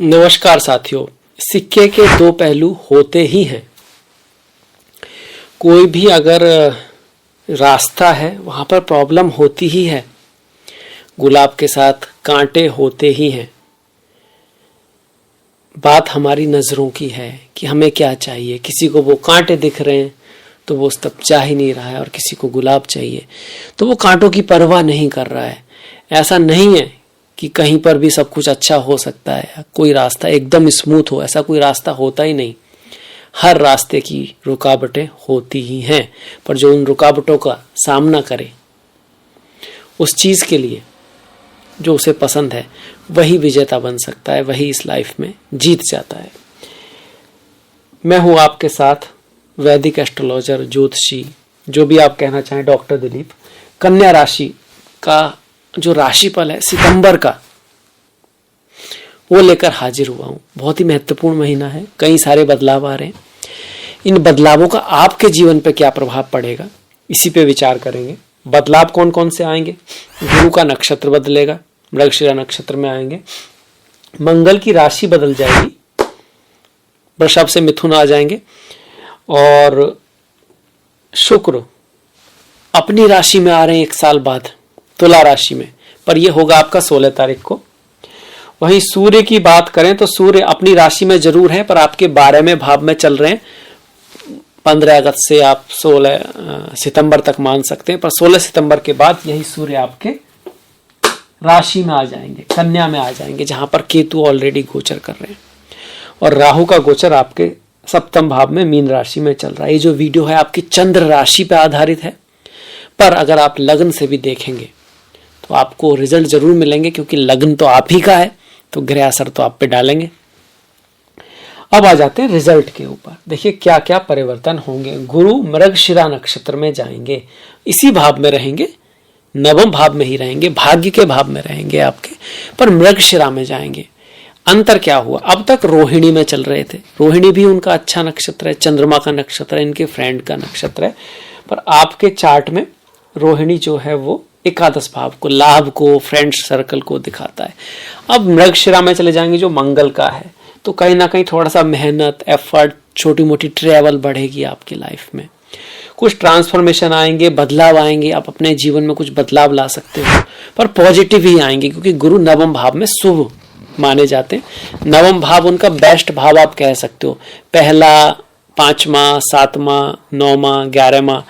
नमस्कार साथियों। सिक्के के दो पहलू होते ही हैं। कोई भी अगर रास्ता है वहां पर प्रॉब्लम होती ही है। गुलाब के साथ कांटे होते ही हैं। बात हमारी नजरों की है कि हमें क्या चाहिए। किसी को वो कांटे दिख रहे हैं तो वो उस तक जा ही नहीं रहा है, और किसी को गुलाब चाहिए तो वो कांटों की परवाह नहीं कर रहा है। ऐसा नहीं है कि कहीं पर भी सब कुछ अच्छा हो सकता है, कोई रास्ता एकदम स्मूथ हो, ऐसा कोई रास्ता होता ही नहीं। हर रास्ते की रुकावटें होती ही हैं, पर जो उन रुकावटों का सामना करे उस चीज के लिए जो उसे पसंद है वही विजेता बन सकता है, वही इस लाइफ में जीत जाता है। मैं हूं आपके साथ वैदिक एस्ट्रोलॉजर, ज्योतिषी, जो भी आप कहना चाहें, डॉक्टर दिलीप। कन्या राशि का जो राशिफल है सितंबर का, वो लेकर हाजिर हुआ हूं। बहुत ही महत्वपूर्ण महीना है, कई सारे बदलाव आ रहे हैं। इन बदलावों का आपके जीवन पे क्या प्रभाव पड़ेगा, इसी पे विचार करेंगे। बदलाव कौन कौन से आएंगे? गुरु का नक्षत्र बदलेगा, मृगशिरा नक्षत्र में आएंगे। मंगल की राशि बदल जाएगी, वृषभ से मिथुन आ जाएंगे। और शुक्र अपनी राशि में आ रहे हैं एक साल बाद, तुला राशि में, पर यह होगा आपका 16 तारीख को। वहीं सूर्य की बात करें तो सूर्य अपनी राशि में जरूर है, पर आपके 12वें भाव में चल रहे हैं। 15 अगस्त से आप 16 सितंबर तक मान सकते हैं, पर 16 सितंबर के बाद यही सूर्य आपके राशि में आ जाएंगे, कन्या में आ जाएंगे, जहां पर केतु ऑलरेडी गोचर कर रहे हैं। और राहु का गोचर आपके 7वें भाव में मीन राशि में चल रहा है। ये जो वीडियो है आपकी चंद्र राशि पर आधारित है, पर अगर आप लग्न से भी देखेंगे तो आपको रिजल्ट जरूर मिलेंगे, क्योंकि लग्न तो आप ही का है, तो ग्रह असर तो आप पे डालेंगे। अब आ जाते हैं रिजल्ट के ऊपर। देखिए क्या क्या परिवर्तन होंगे। गुरु मृगशिरा नक्षत्र में जाएंगे, इसी भाव में रहेंगे, 9वें भाव में ही रहेंगे, भाग्य के भाव में रहेंगे आपके, पर मृगशिरा में जाएंगे। अंतर क्या हुआ? अब तक रोहिणी में चल रहे थे, रोहिणी भी उनका अच्छा नक्षत्र है, चंद्रमा का नक्षत्र है, इनके फ्रेंड का नक्षत्र है, पर आपके चार्ट में रोहिणी जो है वो एकादश भाव को, लाभ को, फ्रेंड्स सर्कल को दिखाता है। अब मृगशिरा में चले जाएंगे जो मंगल का है, तो कहीं ना कहीं थोड़ा सा मेहनत, एफर्ट, छोटी मोटी ट्रेवल बढ़ेगी आपकी लाइफ में। कुछ ट्रांसफॉर्मेशन आएंगे, बदलाव आएंगे, आप अपने जीवन में कुछ बदलाव ला सकते हो, पर पॉजिटिव ही आएंगे, क्योंकि गुरु 9वें भाव में शुभ माने जाते हैं। 9वां भाव उनका बेस्ट भाव आप कह सकते हो। पहला, 5वां, 7वां, 9वां, 11वां,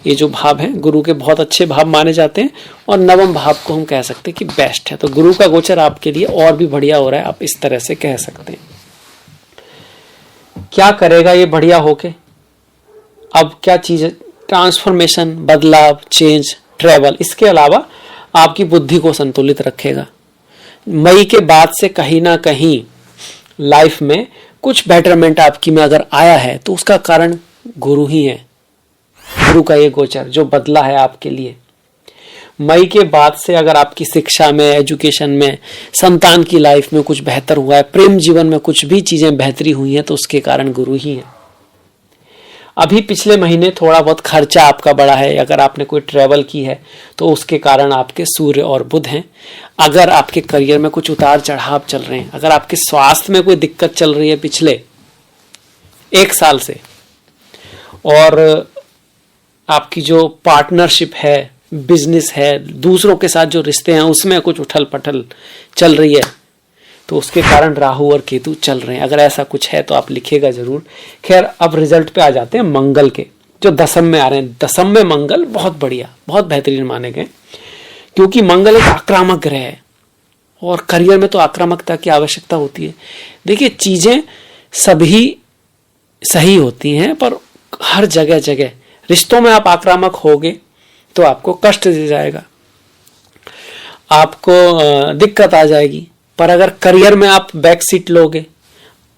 ये जो भाव है गुरु के बहुत अच्छे भाव माने जाते हैं, और 9वें भाव को हम कह सकते हैं कि बेस्ट है। तो गुरु का गोचर आपके लिए और भी बढ़िया हो रहा है, आप इस तरह से कह सकते हैं। क्या करेगा ये बढ़िया होके? अब क्या चीज है? ट्रांसफॉर्मेशन, बदलाव, चेंज, ट्रेवल। इसके अलावा आपकी बुद्धि को संतुलित रखेगा। मई के बाद से कहीं ना कहीं लाइफ में कुछ बेटरमेंट आपकी में अगर आया है तो उसका कारण गुरु ही है। गुरु का ये गोचर जो बदला है आपके लिए, मई के बाद से अगर आपकी शिक्षा में, एजुकेशन में, संतान की लाइफ में कुछ बेहतर हुआ है, प्रेम जीवन में कुछ भी चीजें बेहतरी हुई हैं, तो उसके कारण गुरु ही है। अभी पिछले महीने थोड़ा बहुत खर्चा आपका बढ़ा है, अगर आपने कोई ट्रेवल की है तो उसके कारण आपके सूर्य और बुध हैं। अगर आपके करियर में कुछ उतार चढ़ाव चल रहे हैं, अगर आपके स्वास्थ्य में कोई दिक्कत चल रही है पिछले 1 साल से, और आपकी जो पार्टनरशिप है, बिजनेस है, दूसरों के साथ जो रिश्ते हैं उसमें कुछ उठल पठल चल रही है, तो उसके कारण राहु और केतु चल रहे हैं। अगर ऐसा कुछ है तो आप लिखिएगा जरूर। खैर, अब रिजल्ट पे आ जाते हैं मंगल के, जो 10वें में आ रहे हैं। 10वें में मंगल बहुत बढ़िया, बहुत बेहतरीन माने गए, क्योंकि मंगल एक आक्रामक ग्रह है, और करियर में तो आक्रामकता की आवश्यकता होती है। देखिए, चीजें सभी सही होती हैं, पर हर जगह जगह रिश्तों में आप आक्रामक होगे तो आपको कष्ट दे जाएगा, आपको दिक्कत आ जाएगी। पर अगर करियर में आप बैक सीट लोगे,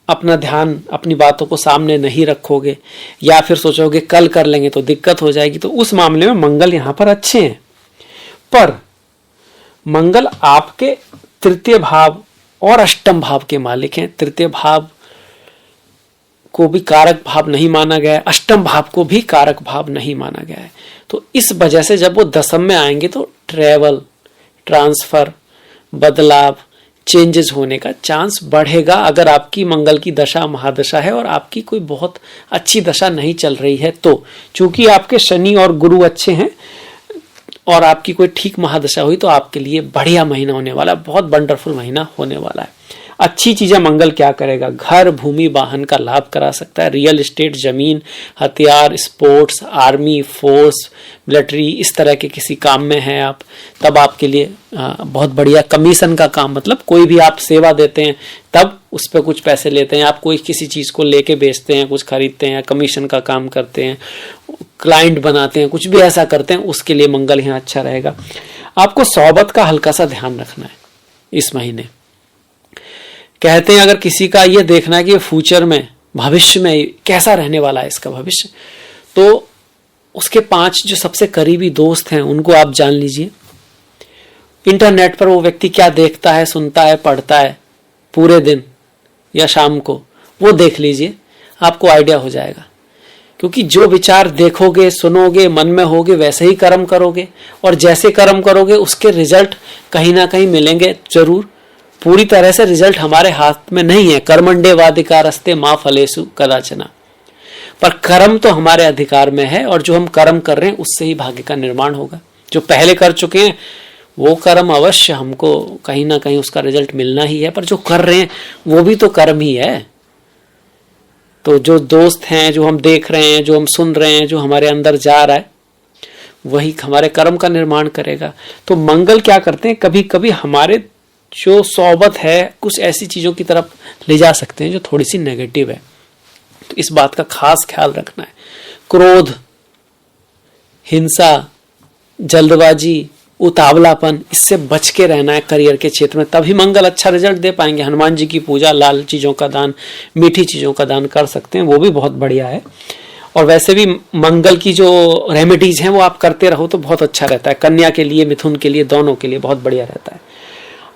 अपना ध्यान, अपनी बातों को सामने नहीं रखोगे, या फिर सोचोगे कल कर लेंगे तो दिक्कत हो जाएगी, तो उस मामले में मंगल यहां पर अच्छे हैं। पर मंगल आपके 3य भाव और 8वें भाव के मालिक हैं। 3य भाव को भी कारक भाव नहीं माना गया है, 8वें भाव को भी कारक भाव नहीं माना गया है। तो इस वजह से जब वो 10वें में आएंगे तो ट्रेवल, ट्रांसफर, बदलाव, चेंजेस होने का चांस बढ़ेगा अगर आपकी मंगल की दशा महादशा है और आपकी कोई बहुत अच्छी दशा नहीं चल रही है तो। चूंकि आपके शनि और गुरु अच्छे हैं और आपकी कोई ठीक महादशा हुई तो आपके लिए बढ़िया महीना होने वाला, बहुत वंडरफुल महीना होने वाला है। अच्छी चीजें मंगल क्या करेगा, घर भूमि वाहन का लाभ करा सकता है, रियल एस्टेट, जमीन, हथियार, स्पोर्ट्स, आर्मी, फोर्स, मिलिट्री, इस तरह के किसी काम में हैं आप, तब आपके लिए बहुत बढ़िया। कमीशन का काम, मतलब कोई भी आप सेवा देते हैं तब उस पर कुछ पैसे लेते हैं, आप कोई किसी चीज को लेके बेचते हैं, कुछ खरीदते हैं, कमीशन का काम करते हैं, क्लाइंट बनाते हैं, कुछ भी ऐसा करते हैं, उसके लिए मंगल यहाँ अच्छा रहेगा। आपको सोबत का हल्का सा ध्यान रखना है इस महीने। कहते हैं अगर किसी का ये देखना है कि फ्यूचर में, भविष्य में कैसा रहने वाला है इसका भविष्य, तो उसके 5 जो सबसे करीबी दोस्त हैं उनको आप जान लीजिए। इंटरनेट पर वो व्यक्ति क्या देखता है, सुनता है, पढ़ता है पूरे दिन या शाम को, वो देख लीजिए, आपको आइडिया हो जाएगा। क्योंकि जो विचार देखोगे, सुनोगे, मन में होगे, वैसे ही कर्म करोगे, और जैसे कर्म करोगे उसके रिजल्ट कहीं ना कहीं मिलेंगे जरूर। पूरी तरह से रिजल्ट हमारे हाथ में नहीं है, कर्मण्डे वाधिकारस्ते मां फलेषु कदाचन, पर कर्म तो हमारे अधिकार में है, और जो हम कर्म कर रहे हैं उससे ही भाग्य का निर्माण होगा। जो पहले कर चुके हैं वो कर्म अवश्य हमको कहीं ना कहीं उसका रिजल्ट मिलना ही है, पर जो कर रहे हैं वो भी तो कर्म ही है। तो जो दोस्त हैं, जो हम देख रहे हैं, जो हम सुन रहे हैं, जो हमारे अंदर जा रहा है, वही हमारे कर्म का निर्माण करेगा। तो मंगल क्या करते हैं, कभी कभी हमारे जो सोबत है कुछ ऐसी चीजों की तरफ ले जा सकते हैं जो थोड़ी सी नेगेटिव है, तो इस बात का खास ख्याल रखना है। क्रोध, हिंसा, जल्दबाजी, उतावलापन, इससे बच के रहना है करियर के क्षेत्र में, तभी मंगल अच्छा रिजल्ट दे पाएंगे। हनुमान जी की पूजा, लाल चीजों का दान, मीठी चीजों का दान कर सकते हैं, वो भी बहुत बढ़िया है। और वैसे भी मंगल की जो रेमेडीज हैं वो आप करते रहो तो बहुत अच्छा रहता है, कन्या के लिए, मिथुन के लिए, दोनों के लिए बहुत बढ़िया रहता है।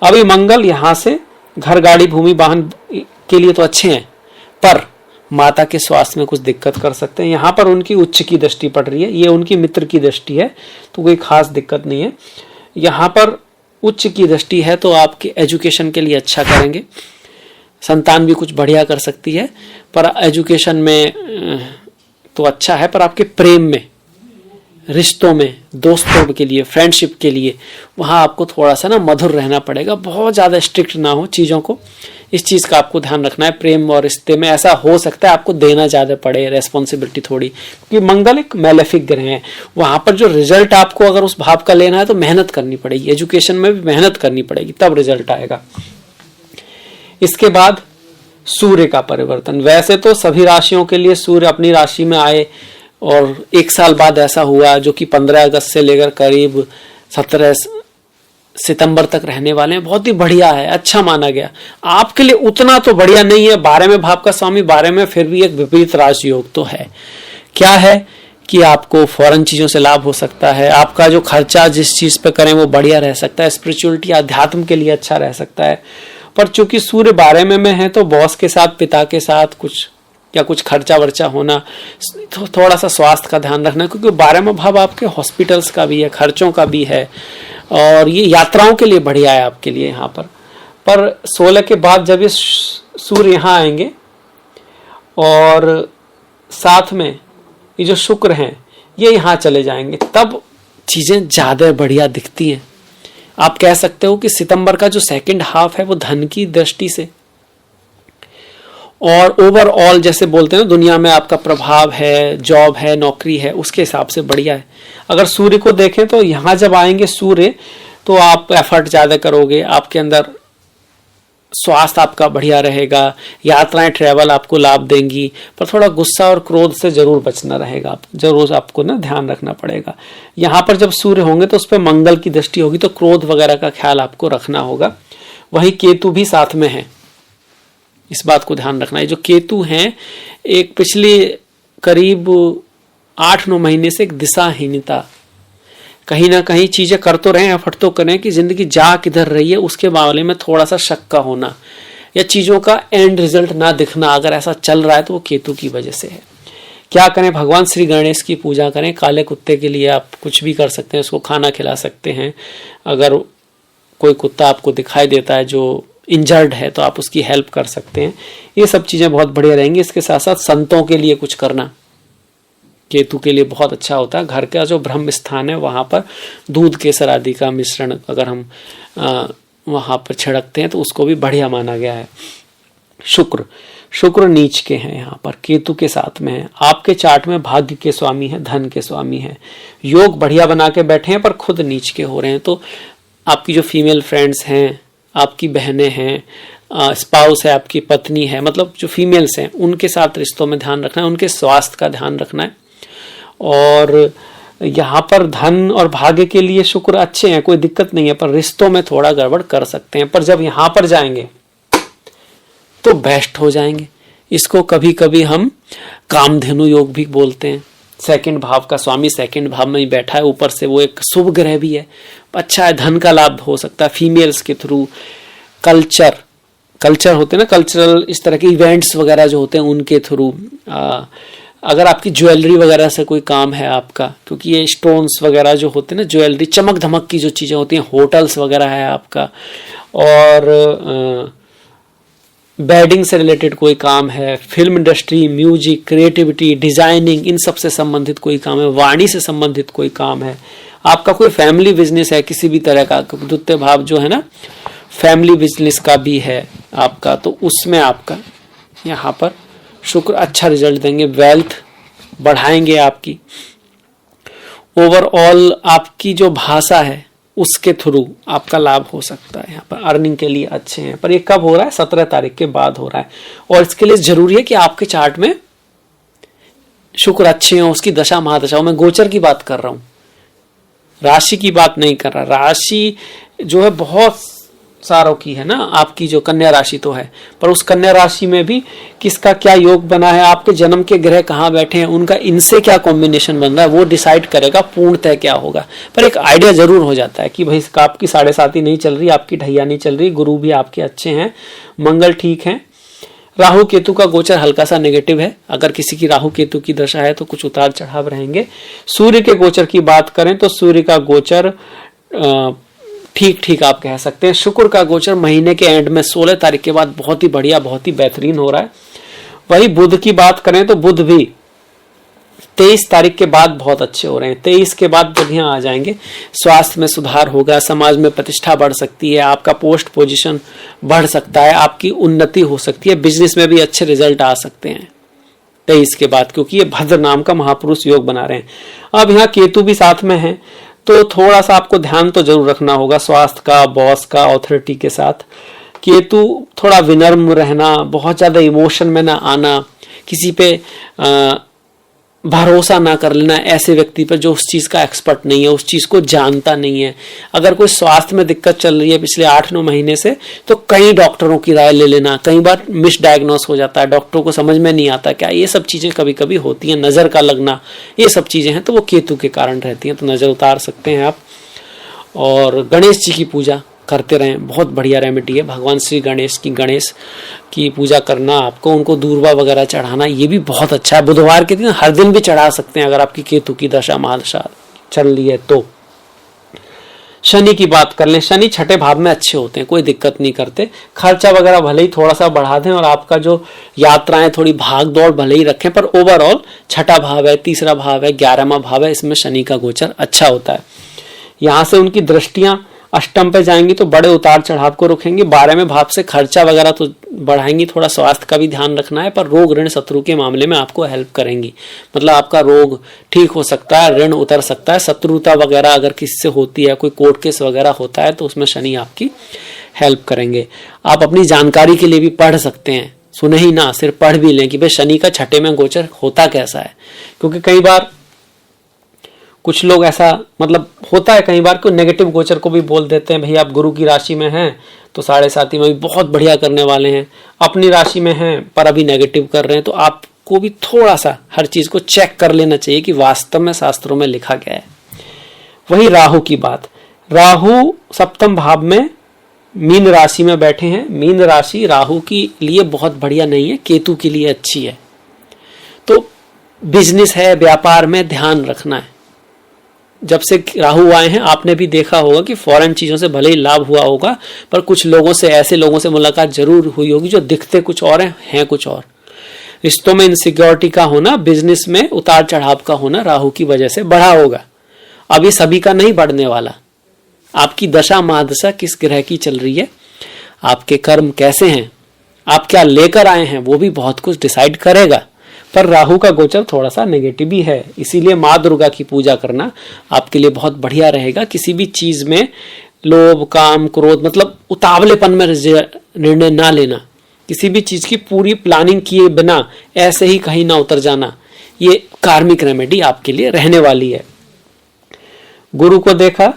अभी मंगल यहाँ से घर, गाड़ी, भूमि, वाहन के लिए तो अच्छे हैं, पर माता के स्वास्थ्य में कुछ दिक्कत कर सकते हैं। यहाँ पर उनकी उच्च की दृष्टि पड़ रही है, ये उनकी मित्र की दृष्टि है, तो कोई खास दिक्कत नहीं है। यहाँ पर उच्च की दृष्टि है तो आपके एजुकेशन के लिए अच्छा करेंगे, संतान भी कुछ बढ़िया कर सकती है, पर एजुकेशन में तो अच्छा है, पर आपके प्रेम में, रिश्तों में, दोस्तों के लिए, फ्रेंडशिप के लिए, वहाँ आपको थोड़ा सा ना मधुर रहना पड़ेगा, बहुत ज़्यादा स्ट्रिक्ट ना हो चीज़ों को, इस चीज़ का आपको ध्यान रखना है। प्रेम और रिश्ते में ऐसा हो सकता है आपको देना ज़्यादा पड़े, रेस्पॉन्सिबिलिटी थोड़ी, क्योंकि मंगल एक मैलेफिक ग्रह है, वहाँ पर जो रिजल्ट आपको अगर उस भाव का लेना है तो मेहनत करनी पड़ेगी, एजुकेशन में भी मेहनत करनी पड़ेगी, तब रिजल्ट आएगा। इसके बाद सूर्य का परिवर्तन, वैसे तो सभी राशियों के लिए सूर्य अपनी राशि में आए और एक साल बाद ऐसा हुआ, जो कि 15 अगस्त से लेकर करीब 17 सितंबर तक रहने वाले हैं, बहुत ही बढ़िया है, अच्छा माना गया। आपके लिए उतना तो बढ़िया नहीं है, 12वें भाव का स्वामी 12 में, फिर भी एक विपरीत राजयोग तो है। क्या है कि आपको फॉरेन चीजों से लाभ हो सकता है, आपका जो खर्चा जिस चीज पे करें वो बढ़िया रह सकता है, स्पिरिचुअलिटी, अध्यात्म के लिए अच्छा रह सकता है। पर चूंकि सूर्य 12 में है तो बॉस के साथ, पिता के साथ कुछ या कुछ खर्चा वर्चा होना, तो थोड़ा सा स्वास्थ्य का ध्यान रखना, क्योंकि 12वां भाव आपके हॉस्पिटल्स का भी है, खर्चों का भी है, और ये यात्राओं के लिए बढ़िया है आपके लिए यहाँ पर 16 के बाद जब ये सूर्य यहाँ आएंगे और साथ में ये जो शुक्र हैं ये यहाँ चले जाएंगे, तब चीजें ज्यादा बढ़िया दिखती हैं। आप कह सकते हो कि सितंबर का जो सेकंड हाफ है वो धन की दृष्टि से और ओवरऑल जैसे बोलते हैं दुनिया में आपका प्रभाव है, जॉब है, नौकरी है, उसके हिसाब से बढ़िया है। अगर सूर्य को देखें तो यहाँ जब आएंगे सूर्य तो आप एफर्ट ज्यादा करोगे, आपके अंदर स्वास्थ्य आपका बढ़िया रहेगा, यात्राएं, ट्रैवल आपको लाभ देंगी, पर थोड़ा गुस्सा और क्रोध से जरूर बचना रहेगा, आप जरूर आपको ना ध्यान रखना पड़ेगा। यहाँ पर जब सूर्य होंगे तो उस पर मंगल की दृष्टि होगी, तो क्रोध वगैरह का ख्याल आपको रखना होगा। वही केतु भी साथ में है, इस बात को ध्यान रखना है। जो केतु हैं एक पिछले करीब 8-9 महीने से एक दिशाहीनता, कहीं ना कहीं चीजें कर तो रहे हैं, एफर्ट तो करें कि जिंदगी जा किधर रही है उसके बारे में थोड़ा सा शक का होना या चीजों का एंड रिजल्ट ना दिखना, अगर ऐसा चल रहा है तो वो केतु की वजह से है। क्या करें, भगवान श्री गणेश की पूजा करें। काले कुत्ते के लिए आप कुछ भी कर सकते हैं, उसको खाना खिला सकते हैं। अगर कोई कुत्ता आपको दिखाई देता है जो इंजर्ड है तो आप उसकी हेल्प कर सकते हैं। ये सब चीजें बहुत बढ़िया रहेंगी। इसके साथ साथ संतों के लिए कुछ करना केतु के लिए बहुत अच्छा होता है। घर का जो ब्रह्म स्थान है वहां पर दूध केसर आदि का मिश्रण अगर हम वहां पर छिड़कते हैं तो उसको भी बढ़िया माना गया है। शुक्र नीच के हैं, यहाँ पर केतु के साथ में है। आपके चार्ट में भाग्य के स्वामी है, धन के स्वामी है, योग बढ़िया बना के बैठे हैं पर खुद नीच के हो रहे हैं। तो आपकी जो फीमेल फ्रेंड्स हैं, आपकी बहनें हैं, स्पाउस है, आपकी पत्नी है, मतलब जो फीमेल्स हैं उनके साथ रिश्तों में ध्यान रखना है, उनके स्वास्थ्य का ध्यान रखना है। और यहाँ पर धन और भाग्य के लिए शुक्र अच्छे हैं, कोई दिक्कत नहीं है, पर रिश्तों में थोड़ा गड़बड़ कर सकते हैं। पर जब यहाँ पर जाएंगे तो बेस्ट हो जाएंगे। इसको कभी कभी हम कामधेनु योग भी बोलते हैं। सेकंड भाव का स्वामी सेकंड भाव में ही बैठा है, ऊपर से वो एक शुभ ग्रह भी है, अच्छा है, धन का लाभ हो सकता है फीमेल्स के थ्रू। कल्चर होते हैं ना, कल्चरल इस तरह के इवेंट्स वगैरह जो होते हैं उनके थ्रू। अगर आपकी ज्वेलरी वगैरह से कोई काम है आपका, क्योंकि ये स्टोन्स वगैरह जो होते हैं ना, ज्वेलरी चमक धमक की जो चीजें होती हैं, होटल्स वगैरह है आपका, और बेडिंग से रिलेटेड कोई काम है, film industry, music, creativity, designing, इन सब से संबंधित कोई काम है, वाणी से संबंधित कोई काम है, आपका कोई फैमिली बिजनेस है किसी भी तरह का, द्वितीय भाव जो है ना फैमिली बिजनेस का भी है आपका, तो उसमें आपका यहाँ पर शुक्र अच्छा रिजल्ट देंगे, वेल्थ बढ़ाएंगे आपकी। ओवरऑल आपकी जो भाषा है उसके थ्रू आपका लाभ हो सकता है। यहाँ पर अर्निंग के लिए अच्छे हैं, पर ये कब हो रहा है? 17 तारीख के बाद हो रहा है। और इसके लिए जरूरी है कि आपके चार्ट में शुक्र अच्छे हो, उसकी दशा महादशा हो। मैं गोचर की बात कर रहा हूं, राशि की बात नहीं कर रहा। राशि जो है बहुत सारों की है ना, आपकी जो कन्या राशि तो है, पर उस कन्या राशि में भी किसका क्या योग बना है, आपके जन्म के ग्रह कहाँ बैठे हैं, उनका इनसे क्या कॉम्बिनेशन बन रहा है, वो डिसाइड करेगा पूर्णतः क्या होगा। पर एक आइडिया जरूर हो जाता है कि भाई आपकी 7.5 नहीं चल रही, आपकी ढैया नहीं चल रही, गुरु भी आपके अच्छे हैं, मंगल ठीक है। राहु केतु का गोचर हल्का सा नेगेटिव है, अगर किसी की राहु केतु की दशा है तो कुछ उतार चढ़ाव रहेंगे। सूर्य के गोचर की बात करें तो सूर्य का गोचर ठीक ठीक आप कह सकते हैं। शुक्र का गोचर महीने के एंड में 16 तारीख के बाद बहुत ही बढ़िया, बहुत ही बेहतरीन हो रहा है। वही बुध की बात करें तो बुध भी 23 तारीख के बाद बहुत अच्छे हो रहे हैं। 23 के बाद बढ़िया आ जाएंगे, स्वास्थ्य में सुधार होगा, समाज में प्रतिष्ठा बढ़ सकती है, आपका पोस्ट पोजीशन बढ़ सकता है, आपकी उन्नति हो सकती है, बिजनेस में भी अच्छे रिजल्ट आ सकते हैं 23 के बाद, क्योंकि ये भद्र नाम का महापुरुष योग बना रहे हैं। अब यहाँ केतु भी साथ में है तो थोड़ा सा आपको ध्यान तो जरूर रखना होगा स्वास्थ्य का, बॉस का, ऑथोरिटी के साथ। केतु थोड़ा विनम्र रहना, बहुत ज्यादा इमोशन में ना आना, किसी पे भरोसा ना कर लेना ऐसे व्यक्ति पर जो उस चीज का एक्सपर्ट नहीं है, उस चीज को जानता नहीं है। अगर कोई स्वास्थ्य में दिक्कत चल रही है पिछले 8-9 महीने से तो कई डॉक्टरों की राय ले लेना, कई बार मिस डायग्नोस हो जाता है, डॉक्टरों को समझ में नहीं आता क्या, ये सब चीजें कभी कभी होती हैं। नजर का लगना, ये सब चीजें हैं तो वो केतु के कारण रहती हैं, तो नजर उतार सकते हैं आप। और गणेश जी की पूजा करते रहें, बहुत बढ़िया रेमेडी है। भगवान श्री गणेश की पूजा करना, आपको उनको दूर्वा वगैरह चढ़ाना, ये भी बहुत अच्छा है। बुधवार के दिन हर दिन भी चढ़ा सकते हैं अगर आपकी केतु की दशा महादशा चल रही है तो। शनि की बात कर लें, शनि 6ठे भाव में अच्छे होते हैं, कोई दिक्कत नहीं करते। खर्चा वगैरह भले ही थोड़ा सा बढ़ा दें और आपका जो यात्राएं थोड़ी भाग दौड़ भले ही रखें, पर ओवरऑल 6ठा भाव है, 3रा भाव है, 11वां भाव है, इसमें शनि का गोचर अच्छा होता है। यहाँ से उनकी दृष्टियां अष्टम पे जाएंगी तो बड़े उतार चढ़ाव को रुकेंगे। 12वें भाव से खर्चा वगैरह तो बढ़ाएंगी, थोड़ा स्वास्थ्य का भी ध्यान रखना है, पर रोग ऋण शत्रु के मामले में आपको हेल्प करेंगी। मतलब आपका रोग ठीक हो सकता है, ऋण उतर सकता है, शत्रुता वगैरह अगर किसी से होती है, कोई कोर्ट केस वगैरह होता है तो उसमें शनि आपकी हेल्प करेंगे। आप अपनी जानकारी के लिए भी पढ़ सकते हैं, सुने ही ना, सिर्फ पढ़ भी लें कि भाई शनि का 6ठे में गोचर होता कैसा है। क्योंकि कई बार कुछ लोग ऐसा, मतलब होता है कई बार, को नेगेटिव गोचर को भी बोल देते हैं, भाई आप गुरु की राशि में हैं तो 7.5 में भी बहुत बढ़िया करने वाले हैं, अपनी राशि में हैं पर अभी नेगेटिव कर रहे हैं। तो आपको भी थोड़ा सा हर चीज को चेक कर लेना चाहिए कि वास्तव में शास्त्रों में लिखा गया है। वही राहु की बात, राहु 7म भाव में मीन राशि में बैठे हैं। मीन राशि राहु के लिए बहुत बढ़िया नहीं है, केतु के लिए अच्छी है। तो बिजनेस है, व्यापार में ध्यान रखना है, जब से राहु आए हैं आपने भी देखा होगा कि फॉरेन चीजों से भले ही लाभ हुआ होगा, पर कुछ लोगों से, ऐसे लोगों से मुलाकात जरूर हुई होगी जो दिखते कुछ और हैं कुछ और। रिश्तों में इनसिक्योरिटी का होना, बिजनेस में उतार चढ़ाव का होना राहु की वजह से बढ़ा होगा। अब ये सभी का नहीं बढ़ने वाला। आपकी दशा महादशा किस ग्रह की चल रही है, आपके कर्म कैसे हैं, आप क्या लेकर आए हैं, वो भी बहुत कुछ डिसाइड करेगा। पर राहु का गोचर थोड़ा सा नेगेटिव ही है, इसीलिए माँ दुर्गा की पूजा करना आपके लिए बहुत बढ़िया रहेगा। किसी भी चीज में लोभ, काम, क्रोध, मतलब उतावलेपन में निर्णय ना लेना, किसी भी चीज की पूरी प्लानिंग किए बिना ऐसे ही कहीं ना उतर जाना, ये कार्मिक रेमेडी आपके लिए रहने वाली है। गुरु को देखा,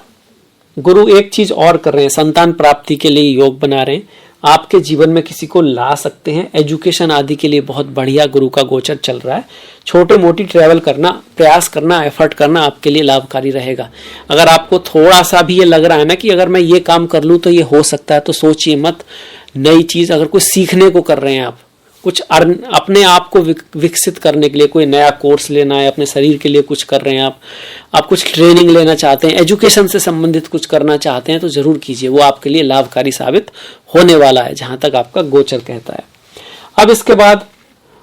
गुरु एक चीज और कर रहे हैं, संतान प्राप्ति के लिए योग बना रहे हैं, आपके जीवन में किसी को ला सकते हैं, एजुकेशन आदि के लिए बहुत बढ़िया गुरु का गोचर चल रहा है। छोटे मोटी ट्रैवल करना, प्रयास करना, एफर्ट करना आपके लिए लाभकारी रहेगा। अगर आपको थोड़ा सा भी ये लग रहा है ना कि अगर मैं ये काम कर लूं तो ये हो सकता है, तो सोचिए मत। नई चीज अगर कुछ सीखने को कर रहे हैं आप, कुछ अपने आप को विकसित करने के लिए कोई नया कोर्स लेना है, अपने शरीर के लिए कुछ कर रहे हैं आप कुछ ट्रेनिंग लेना चाहते हैं, एजुकेशन से संबंधित कुछ करना चाहते हैं, तो जरूर कीजिए, वो आपके लिए लाभकारी साबित होने वाला है, जहां तक आपका गोचर कहता है। अब इसके बाद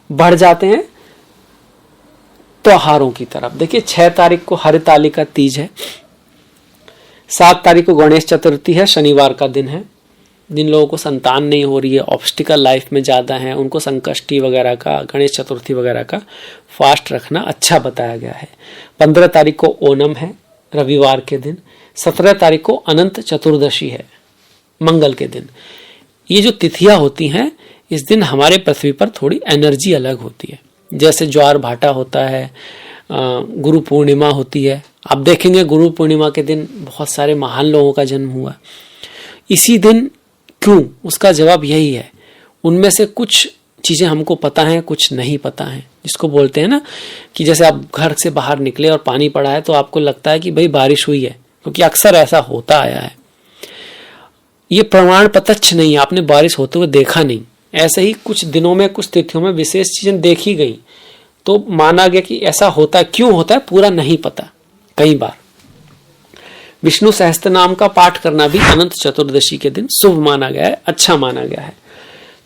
बढ़ जाते हैं त्योहारों की तरफ। देखिए 6 तारीख को हरितालिका तीज है, 7 तारीख को गणेश चतुर्थी है, शनिवार का दिन है। जिन लोगों को संतान नहीं हो रही है, ऑब्स्टिकल लाइफ में ज़्यादा है, उनको संकष्टी वगैरह का, गणेश चतुर्थी वगैरह का फास्ट रखना अच्छा बताया गया है। 15 तारीख को ओणम है, रविवार के दिन। 17 तारीख को अनंत चतुर्दशी है, मंगल के दिन। ये जो तिथियां होती हैं, इस दिन हमारे पृथ्वी पर थोड़ी एनर्जी अलग होती है। जैसे ज्वार भाटा होता है, गुरु पूर्णिमा होती है। आप देखेंगे गुरु पूर्णिमा के दिन बहुत सारे महान लोगों का जन्म हुआ इसी दिन। क्यों? उसका जवाब यही है, उनमें से कुछ चीजें हमको पता है, कुछ नहीं पता है। जिसको बोलते हैं ना कि जैसे आप घर से बाहर निकले और पानी पड़ा है तो आपको लगता है कि भाई बारिश हुई है, क्योंकि अक्सर ऐसा होता आया है। ये प्रमाण प्रत्यक्ष नहीं है, आपने बारिश होते हुए देखा नहीं। ऐसे ही कुछ दिनों में, कुछ तिथियों में विशेष चीजें देखी गई तो माना गया कि ऐसा होता है। क्यों होता है पूरा नहीं पता। कई बार विष्णु सहस्त्र नाम का पाठ करना भी अनंत चतुर्दशी के दिन शुभ माना गया है, अच्छा माना गया है।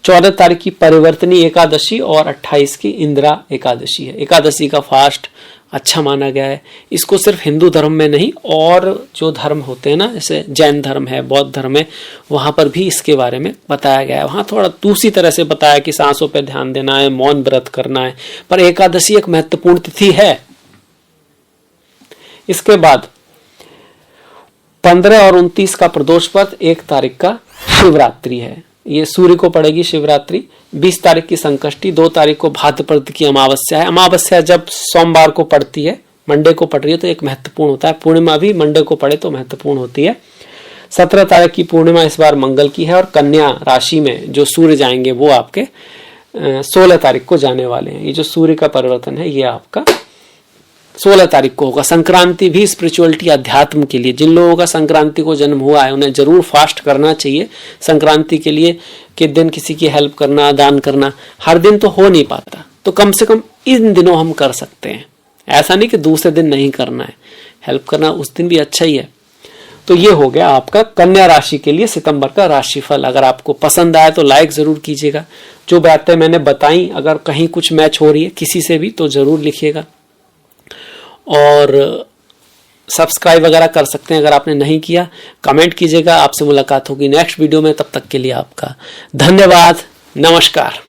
14 तारीख की परिवर्तनी एकादशी और 28 की इंदिरा एकादशी है। एकादशी का फास्ट अच्छा माना गया है। इसको सिर्फ हिंदू धर्म में नहीं, और जो धर्म होते हैं ना, जैसे जैन धर्म है, बौद्ध धर्म है, वहां पर भी इसके बारे में बताया गया है। वहां थोड़ा दूसरी तरह से बताया कि सांसों पर ध्यान देना है, मौन व्रत करना है, पर एकादशी एक महत्वपूर्ण तिथि है। इसके बाद 15 और 29 का प्रदोष पर्व, 1 तारीख का शिवरात्रि है, ये सूर्य को पड़ेगी शिवरात्रि। 20 तारीख की संकष्टी, 2 तारीख को भाद्रपद की अमावस्या है। अमावस्या जब सोमवार को पड़ती है, मंडे को पड़ रही है, तो एक महत्वपूर्ण होता है। पूर्णिमा भी मंडे को पड़े तो महत्वपूर्ण होती है। 17 तारीख की पूर्णिमा इस बार मंगल की है, और कन्या राशि में जो सूर्य जाएंगे वो आपके 16 तारीख को जाने वाले हैं। ये जो सूर्य का परिवर्तन है ये आपका 16 तारीख को होगा। संक्रांति भी स्पिरिचुअलिटी, अध्यात्म के लिए, जिन लोगों का संक्रांति को जन्म हुआ है उन्हें जरूर फास्ट करना चाहिए संक्रांति के लिए। कि दिन किसी की हेल्प करना, दान करना, हर दिन तो हो नहीं पाता, तो कम से कम इन दिनों हम कर सकते हैं। ऐसा नहीं कि दूसरे दिन नहीं करना है, हेल्प करना उस दिन भी अच्छा ही है। तो ये हो गया आपका कन्या राशि के लिए सितंबर का राशिफल। अगर आपको पसंद आया तो लाइक जरूर कीजिएगा। जो बातें मैंने बताई, अगर कहीं कुछ मैच हो रही है किसी से भी तो जरूर लिखिएगा, और सब्सक्राइब वगैरह कर सकते हैं अगर आपने नहीं किया। कमेंट कीजिएगा। आपसे मुलाकात होगी नेक्स्ट वीडियो में, तब तक के लिए आपका धन्यवाद। नमस्कार।